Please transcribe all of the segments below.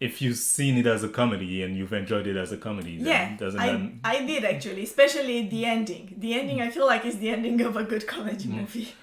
if you've seen it as a comedy and you've enjoyed it as a comedy, then Yeah, doesn't I did actually, especially the ending. The ending, I feel like, is the ending of a good comedy movie.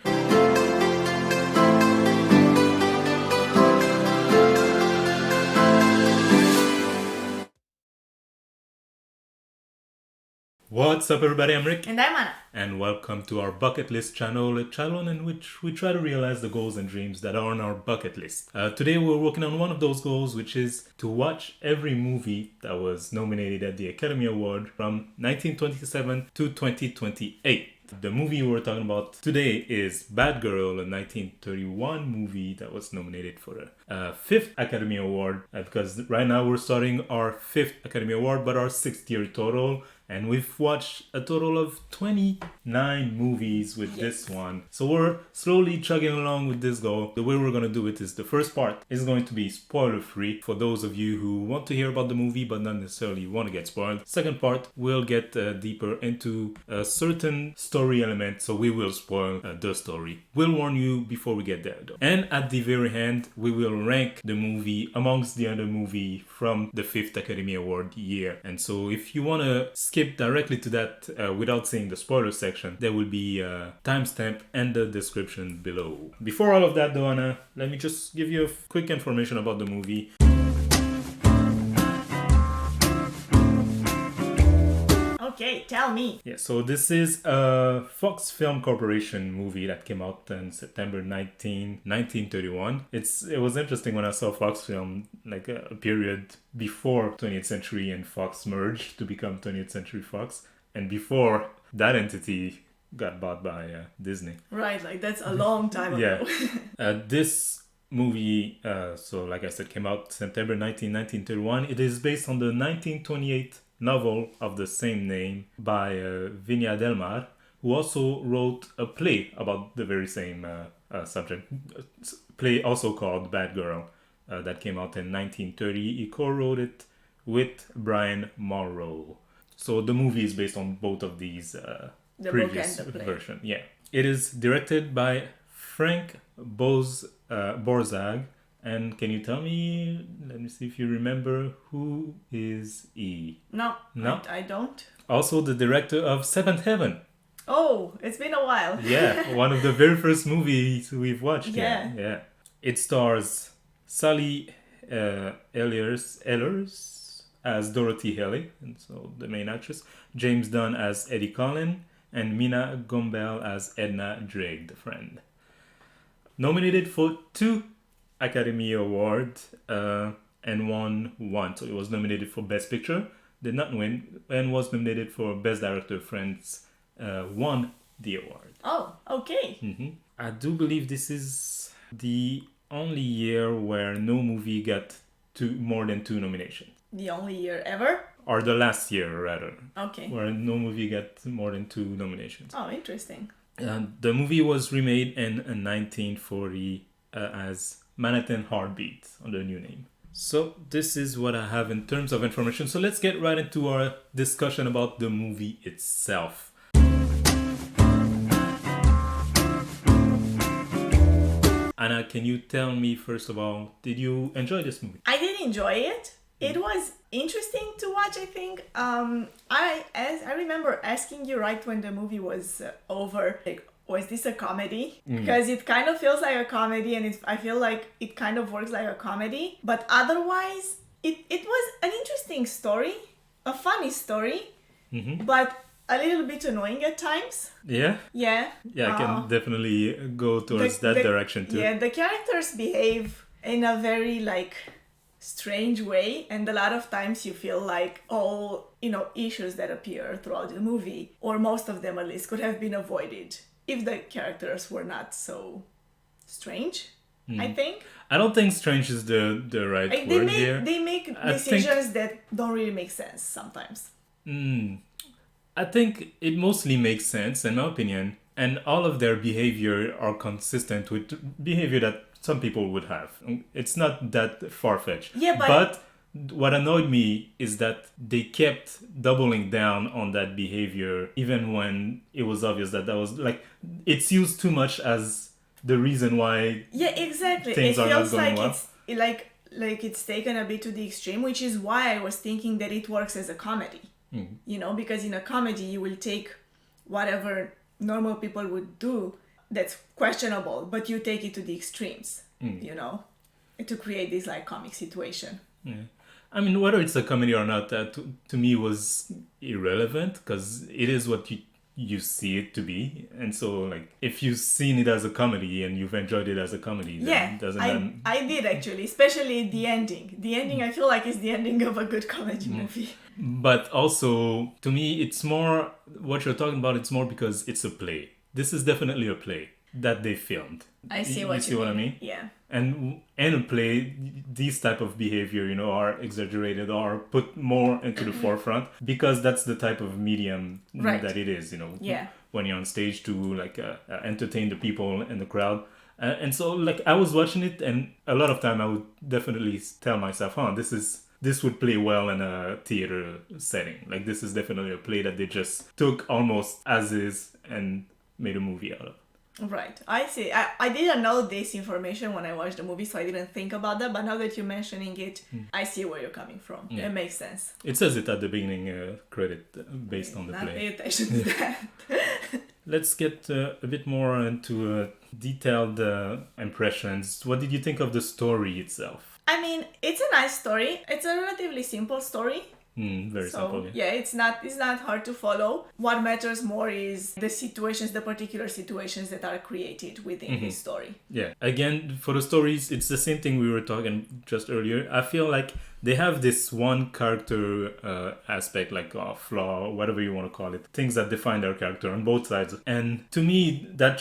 What's up, everybody? I'm Rick. And I'm Anna. And welcome to our bucket list channel, a channel in which we try to realize the goals and dreams that are on our bucket list. Today we're working on one of those goals, which is to watch every movie that was nominated at the Academy Award from 1927 to 2028. The movie we're talking about today is Bad Girl, a 1931 movie that was nominated for a fifth Academy Award. Because right now we're starting our fifth Academy Award, but our sixth year total. And we've watched a total of 29 movies with this one. So we're slowly chugging along with this goal. The way we're going to do it is the first part is going to be spoiler free for those of you who want to hear about the movie but not necessarily want to get spoiled. Second part, we'll get deeper into a certain story element, so we will spoil the story. We'll warn you before we get there though. And at the very end, we will rank the movie amongst the other movie from the 5th Academy Award year. And so if you want to skip directly to that without seeing the spoiler section, there will be a timestamp and the description below. Before all of that though, Anna, let me just give you a quick information about the movie. Okay, tell me. Yeah, so this is a Fox Film Corporation movie that came out in September 1931. It was interesting when I saw Fox Film, like a period before 20th Century and Fox merged to become 20th Century Fox, and before that entity got bought by Disney. Right, like that's a long time ago. Yeah. This movie, so like I said, came out September 1931. It is based on the 1928 novel of the same name by Viña del Mar, who also wrote a play about the very same subject. Play also called Bad Girl, that came out in 1930. He co-wrote it with Brian Morrow. So the movie is based on both of these The previous book and the play. version. Yeah, it is directed by Frank Borzag. And can you tell me, let me see if you remember, who is he? No, No? I don't. Also the director of Seventh Heaven. Oh, it's been a while. Yeah, one of the very first movies we've watched. Yeah. Yeah. It stars Sally Ehlers as Dorothy Haley, and so the main actress, James Dunn as Eddie Collin, and Mina Gombel as Edna Drake, the friend. Nominated for 2 Academy Award and won 1. So it was nominated for Best Picture, did not win, and was nominated for Best Director. Friends won the award. Oh, okay. I do believe this is the only year where no movie got more than 2 nominations. The only year ever? Or the last year, rather. Okay. Where no movie got more than 2 nominations. Oh, interesting. The movie was remade in 1940 as Manhattan Heartbeat under a new name. So this is what I have in terms of information. So let's get right into our discussion about the movie itself. Anna, can you tell me, first of all, did you enjoy this movie? I did enjoy it. It was interesting to watch, I think. I remember asking you right when the movie was over, like, was this a comedy? Because it kind of feels like a comedy, and I feel like it kind of works like a comedy. But otherwise, it was an interesting story, a funny story, but a little bit annoying at times. Yeah? Yeah. Yeah, I can definitely go towards that direction too. Yeah, the characters behave in a very, strange way, and a lot of times you feel like all, issues that appear throughout the movie, or most of them at least, could have been avoided if the characters were not so strange, I think. I don't think strange is the right word here. They make decisions that don't really make sense sometimes. I think it mostly makes sense, in my opinion, and all of their behavior are consistent with behavior that some people would have. It's not that far-fetched. Yeah, but what annoyed me is that they kept doubling down on that behavior even when it was obvious that was it's used too much as the reason why Yeah, exactly. things It are not feels going like well. it's like like it's taken a bit to the extreme, which is why I was thinking that it works as a comedy. You know, because in a comedy you will take whatever normal people would do that's questionable, but you take it to the extremes, you know, to create this like comic situation. Yeah. I mean, whether it's a comedy or not, that to me was irrelevant, because it is what you see it to be. And so, like, if you've seen it as a comedy and you've enjoyed it as a comedy, then I did actually, especially the ending. The ending, I feel like, is the ending of a good comedy movie. But also, to me, it's more, what you're talking about, it's more because it's a play. This is definitely a play that they filmed. I see what you you see what I mean? Yeah. And in a play, these type of behavior, you know, are exaggerated or put more into the forefront, because that's the type of medium that it is, you know. Yeah. When you're on stage to like entertain the people in the crowd. And so, like, I was watching it, and a lot of time I would definitely tell myself, this would play well in a theater setting. Like, this is definitely a play that they just took almost as is and made a movie out of. Right. I see. I didn't know this information when I watched the movie, so I didn't think about that. But now that you're mentioning it, I see where you're coming from. Yeah. It makes sense. It says it at the beginning, credit based on the play. Pay attention to that. Let's get a bit more into detailed impressions. What did you think of the story itself? I mean, it's a nice story. It's a relatively simple story. Very simple. Yeah, it's not hard to follow. What matters more is the particular situations that are created within this story. Yeah. Again, for the stories, it's the same thing we were talking just earlier. I feel like they have this one character aspect, like flaw, whatever you want to call it, things that define their character on both sides. And to me, that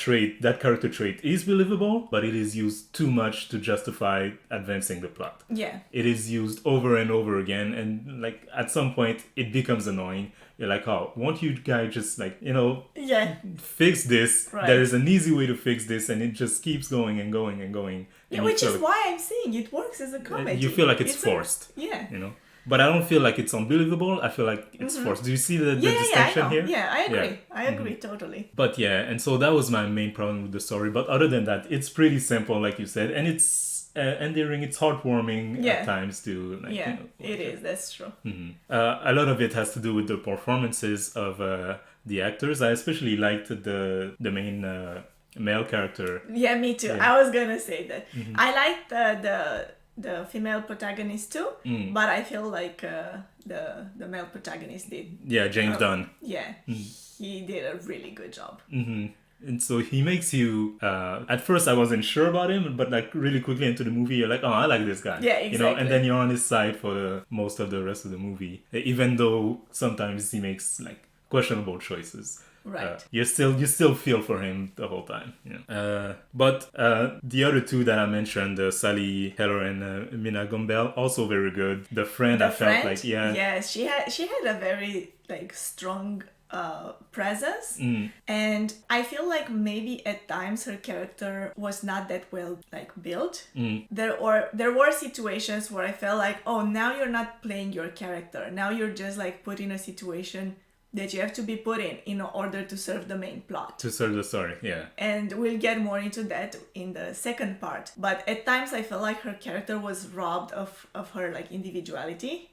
character trait is believable, but it is used too much to justify advancing the plot. Yeah. It is used over and over again, and like at some point it becomes annoying. You're like, oh, won't you guys just like, you know, fix this? Right. There is an easy way to fix this, and it just keeps going and going and going. Yeah, which is why I'm saying it works as a comedy. You feel like it's forced. Yeah. You know? But I don't feel like it's unbelievable. I feel like it's forced. Do you see the distinction here? Yeah, I agree. Yeah. I agree totally. But yeah, and so that was my main problem with the story. But other than that, it's pretty simple, like you said, and it's endearing. It's heartwarming at times too. Like, yeah, it is. That's true. A lot of it has to do with the performances of the actors. I especially liked the main male character. Yeah, me too. Yeah. I was gonna say that. I liked the female protagonist too, but I feel like the male protagonist did. Yeah, James Dunn. Yeah, he did a really good job. And so he makes you, at first I wasn't sure about him, but like really quickly into the movie, you're like, oh, I like this guy. Yeah, exactly. You know, and then you're on his side for most of the rest of the movie, even though sometimes he makes like questionable choices. Right. You still feel for him the whole time. Yeah. But the other two that I mentioned, Sally Heller and Mina Gumbel, also very good. The friend, felt like, yeah, she had a very like strong presence, and I feel like maybe at times her character was not that well like built. There were situations where I felt like, oh, now you're not playing your character, now you're just like put in a situation that you have to be put in order to serve the main plot. To serve the story, yeah. And we'll get more into that in the second part. But at times I felt like her character was robbed of her like individuality,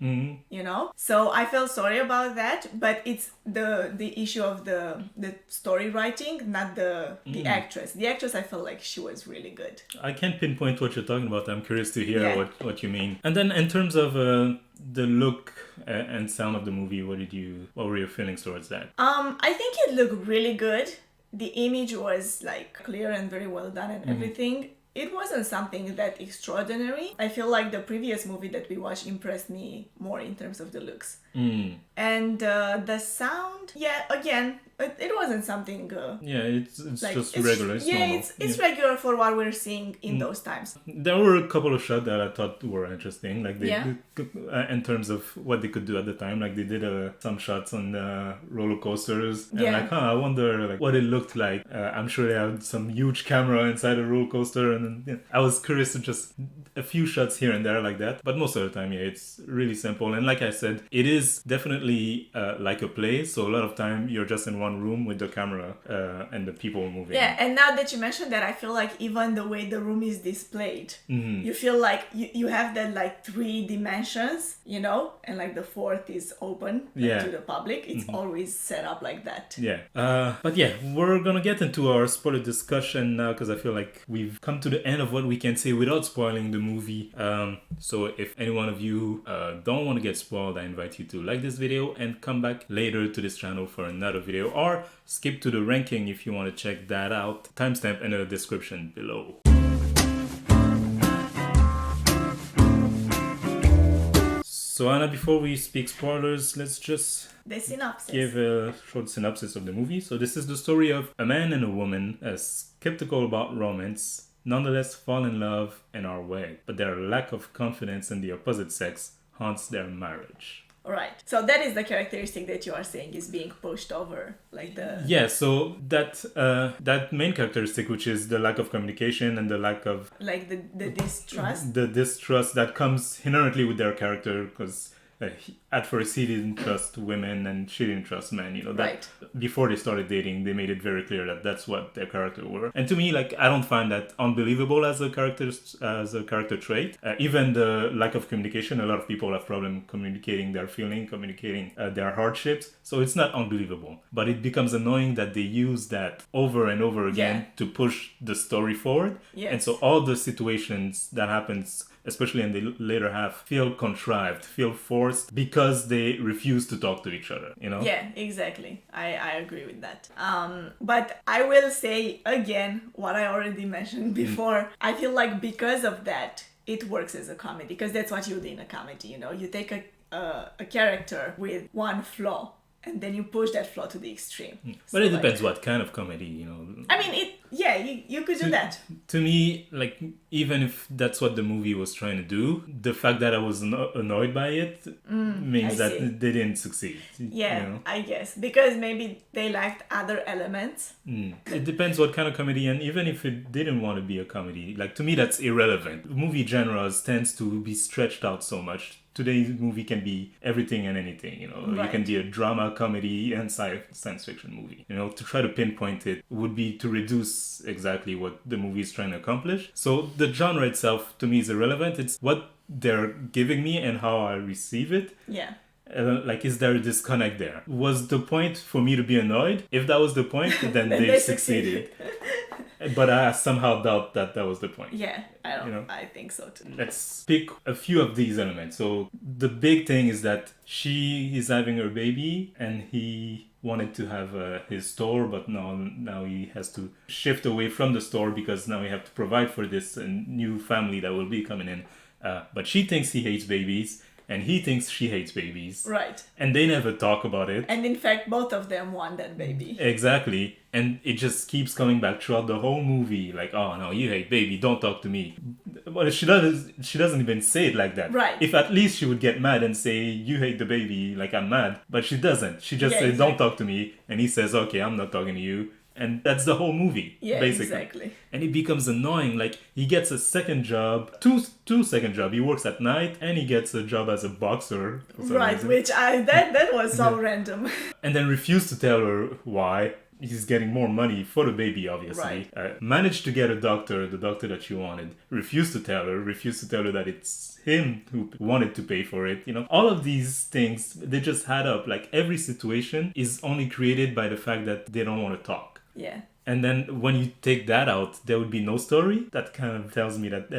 you know? So I felt sorry about that, but it's the issue of the story writing, not the actress. The actress, I felt like she was really good. I can't pinpoint what you're talking about. I'm curious to hear what you mean. And then in terms of the look and sound of the movie, what were your feelings towards that? I think it looked really good. The image was like clear and very well done and everything. It wasn't something that extraordinary. I feel like the previous movie that we watched impressed me more in terms of the looks. And the sound, again, it wasn't something... it's like, just regular. It's normal. It's regular for what we're seeing in those times. There were a couple of shots that I thought were interesting, like in terms of what they could do at the time. Like they did some shots on the roller coasters, and I wonder like what it looked like. I'm sure they had some huge camera inside a roller coaster, and I was curious to just a few shots here and there like that. But most of the time, it's really simple. And like I said, it is definitely like a play. So a lot of time you're just in one one room with the camera and the people moving. Yeah, and now that you mentioned that, I feel like even the way the room is displayed, you feel like you have that like 3 dimensions, you know, and like the fourth is open to the public. It's always set up like that. Yeah. But yeah, we're gonna get into our spoiler discussion now because I feel like we've come to the end of what we can say without spoiling the movie. So if any one of you don't want to get spoiled, I invite you to like this video and come back later to this channel for another video, or skip to the ranking if you want to check that out. Timestamp in the description below. So Anna, before we speak spoilers, let's just The synopsis. give a short synopsis of the movie. So this is the story of a man and a woman, skeptical about romance, nonetheless fall in love and are wed, but their lack of confidence in the opposite sex haunts their marriage. Right. So that is the characteristic that you are saying is being pushed over, like the... Yeah, so that main characteristic, which is the lack of communication and the lack of... Like the distrust? The distrust that comes inherently with their character, because at first he didn't trust women and she didn't trust men, you know, that Right. Before they started dating, they made it very clear that that's what their character were. And to me, like, I don't find that unbelievable as a character trait. Even the lack of communication, a lot of people have problem communicating their feeling, communicating their hardships, so it's not unbelievable, but it becomes annoying that they use that over and over again to push the story forward. Yes. And so all the situations that happens, especially in the later half, feel contrived, feel forced because they refuse to talk to each other, you know? Yeah, exactly. I agree with that. But I will say again what I already mentioned before. I feel like because of that, it works as a comedy, because that's what you do in a comedy, you know? You take a character with one flaw and then you push that flaw to the extreme. But it depends what kind of comedy, you know. I mean, you could do that. To me, like, even if that's what the movie was trying to do, the fact that I was annoyed by it means I that see. they didn't succeed. Yeah, You know? I guess. Because maybe they lacked other elements. It depends what kind of comedy, and even if it didn't want to be a comedy, like, to me that's irrelevant. Movie genres tends to be stretched out so much. Today's movie can be everything and anything, you know. Right. You can be a drama, comedy, and science fiction movie. You know, to try to pinpoint it would be to reduce exactly what the movie is trying to accomplish. So the genre itself, to me, is irrelevant. It's what they're giving me and how I receive it. Yeah. Like, is there a disconnect there? Was the point for me to be annoyed? If that was the point, then Then they they succeeded. But I somehow doubt that was the point. Yeah, I don't. You know? I think so too. Let's pick a few of these elements. So the big thing is that she is having her baby and he wanted to have his store, but now he has to shift away from the store because now we have to provide for this new family that will be coming in. But she thinks he hates babies and he thinks she hates babies. Right. And they never talk about it. And in fact, both of them want that baby. Exactly. And it just keeps coming back throughout the whole movie. Like, oh no, you hate baby, don't talk to me. But she doesn't even say it like that. Right. If at least she would get mad and say, you hate the baby, like I'm mad. But she doesn't. She just says, exactly. don't talk to me. And he says, okay, I'm not talking to you. And that's the whole movie, Yeah, basically. exactly. And it becomes annoying. Like, he gets a second job, two second job. He works at night and he gets a job as a boxer. For some Right, reason. which that was so random. And then refused to tell her why. He's getting more money for the baby, obviously. Right. Managed to get the doctor that she wanted. Refused to tell her that it's him who wanted to pay for it. You know, all of these things, they just add up. Like, every situation is only created by the fact that they don't want to talk. Yeah. And then when you take that out, there would be no story. That kind of tells me that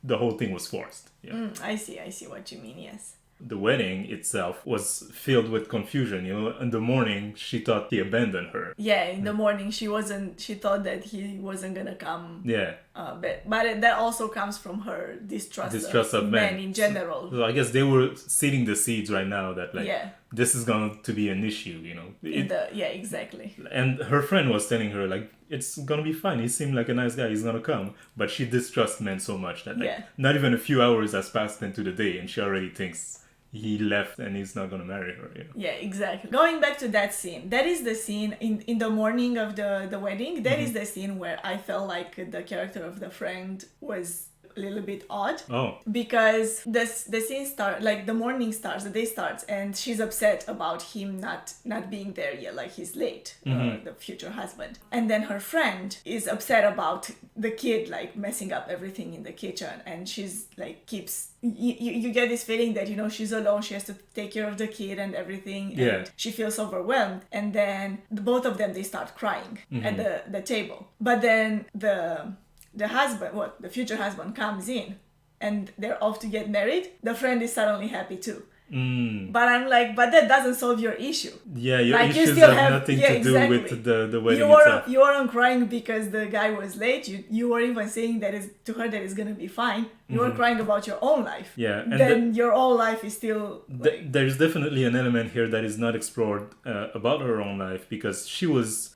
the whole thing was forced. Yeah. I see what you mean, yes. The wedding itself was filled with confusion, you know. In the morning, she thought he abandoned her. Yeah, in the morning she thought that he wasn't gonna come. Yeah. But that also comes from her distrust of men in general. So I guess they were seeding the seeds right now that, like, Yeah. this is going to be an issue, you know. Yeah, exactly. And her friend was telling her, like, it's gonna be fine. He seemed like a nice guy. He's gonna come. But she distrusts men so much that, like, Yeah. not even a few hours has passed into the day and she already thinks he left and he's not gonna marry her, you know? Yeah, exactly. Going back to that scene, that is the scene in the morning of the wedding. That is the scene where I felt like the character of the friend was a little bit odd. Oh. Because the scene starts, like the morning starts, the day starts, and she's upset about him not being there yet, like he's late, the future husband. And then her friend is upset about the kid like messing up everything in the kitchen, and she's like keeps you get this feeling that, you know, she's alone, she has to take care of the kid and everything, and she feels overwhelmed. And then both of them, they start crying at the table. But then the husband, the future husband, comes in and they're off to get married. The friend is suddenly happy too. But I'm like, but that doesn't solve your issue. Yeah, your like, issues you still have nothing to do with the wedding itself. You weren't crying because the guy was late. You were even saying that to her that it's gonna be fine. You were crying about your own life. Yeah, and then your whole life is still. There's definitely an element here that is not explored about her own life, because she was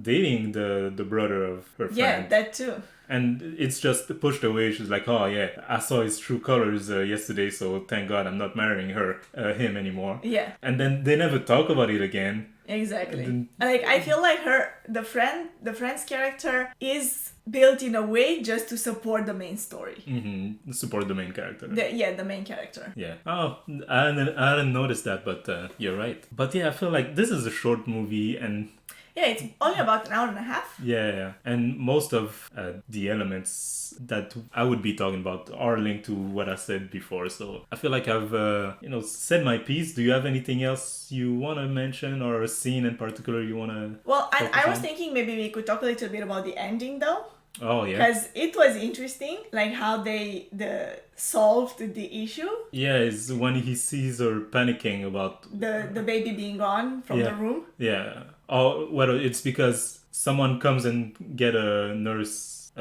dating the brother of her friend. Yeah, that too. And it's just pushed away. She's like, oh yeah, I saw his true colors yesterday, so thank God I'm not marrying him anymore. Yeah. And then they never talk about it again. Exactly. Like, I feel like the friend's character is built in a way just to support the main story. Support the main character. The main character. Yeah. Oh, I hadn't noticed that, but you're right. But yeah, I feel like this is a short movie, and yeah, it's only about an hour and a half. Yeah. And most of the elements that I would be talking about are linked to what I said before. So I feel like I've, said my piece. Do you have anything else you want to mention, or a scene in particular you want to? Well, I was thinking maybe we could talk a little bit about the ending, though. Oh, yeah. Because it was interesting, like how they solved the issue. Yeah, it's when he sees her panicking about the baby being gone from the room. Yeah. Oh, well, it's because someone comes and get a nurse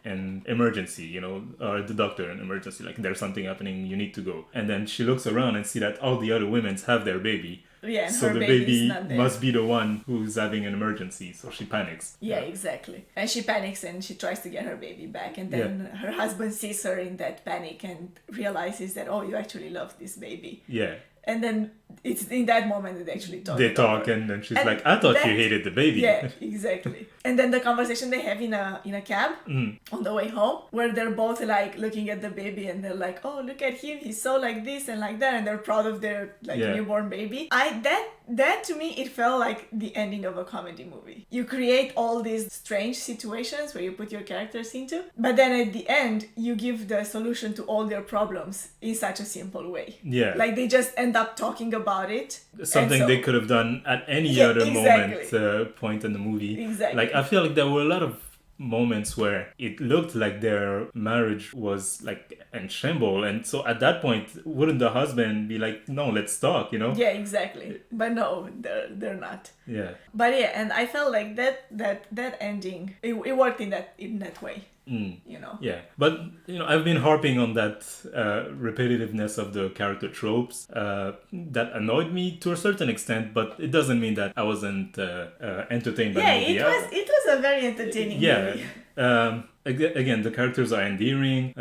in emergency, or the doctor in emergency. Like, there's something happening, you need to go. And then she looks around and see that all the other women have their baby. Yeah, and so her the baby must be the one who's having an emergency, so she panics. Yeah, exactly. And she panics and she tries to get her baby back, and then her husband sees her in that panic and realizes that, oh, you actually love this baby. Yeah. And then it's in that moment that they actually talk. They talk, and then she's like, I thought you hated the baby. Yeah, exactly. And then the conversation they have in a cab on the way home, where they're both like looking at the baby, and they're like, oh, look at him, he's so like this and like that, and they're proud of their newborn baby. That to me, it felt like the ending of a comedy movie. You create all these strange situations where you put your characters into, but then at the end, you give the solution to all their problems in such a simple way. Yeah. Like, they just end up talking about it. Something they could have done at any other point in the movie. Exactly. Like, I feel like there were a lot of moments where it looked like their marriage was like in shambles, and so at that point, wouldn't the husband be like, no, let's talk, Yeah, exactly. But no, they're not. Yeah. But yeah, and I felt like that ending, it worked in that way. Yeah, but I've been harping on that repetitiveness of the character tropes that annoyed me to a certain extent, but it doesn't mean that I wasn't entertained by the movie. It was a very entertaining movie. Again, the characters are endearing,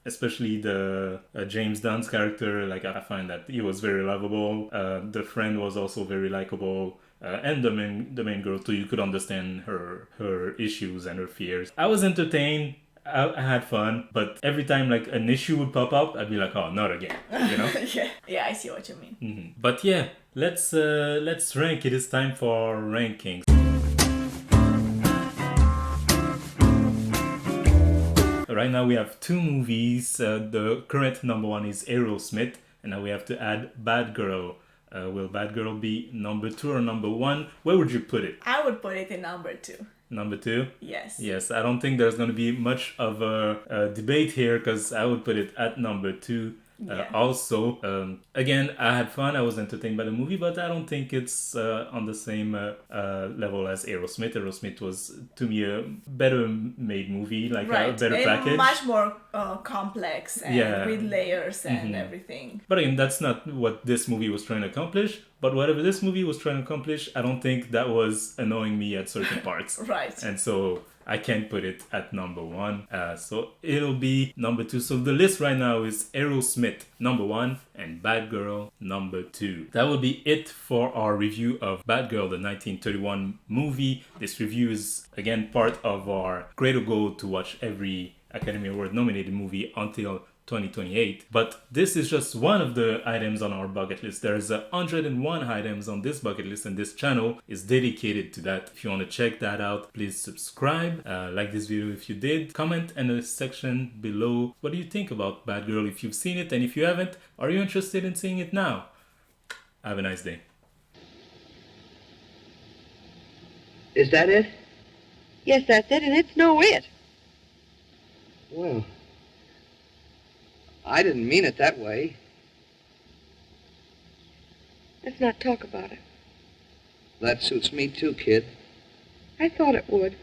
especially the James Dunn's character. Like, I find that he was very lovable. The friend was also very likable. And the main girl too. You could understand her issues and her fears. I was entertained. I had fun, but every time like an issue would pop up, I'd be like, "Oh, not again!" Yeah, I see what you mean. But yeah, let's rank. It is time for rankings. Right now we have two movies. The current number one is Aerosmith, and now we have to add Bad Girl. Will Bad Girl be number 2 or number 1? Where would you put it? I would put it in number 2. Number 2? Yes. Yes, I don't think there's going to be much of a debate here, because I would put it at number 2. Also, again, I had fun. I was entertained by the movie, but I don't think it's on the same level as Aerosmith. Aerosmith was, to me, a better made movie, like a better package. Much more complex and with layers and everything. But again, that's not what this movie was trying to accomplish. But whatever this movie was trying to accomplish, I don't think that was annoying me at certain parts. Right. And so I can't put it at number 1. So it'll be number 2. So the list right now is Aerosmith number 1 and Bad Girl number 2. That will be it for our review of Bad Girl, the 1931 movie. This review is again part of our greater goal to watch every Academy Award nominated movie until 2028. But this is just one of the items on our bucket list. There's 101 items on this bucket list, and this channel is dedicated to that. If you want to check that out, please subscribe, like this video if you did, comment in the section below what do you think about Bad Girl if you've seen it, and if you haven't, are you interested in seeing it now? Have a nice day. Is that it? Yes, that's it, and it's no it. Well, I didn't mean it that way. Let's not talk about it. That suits me too, kid. I thought it would.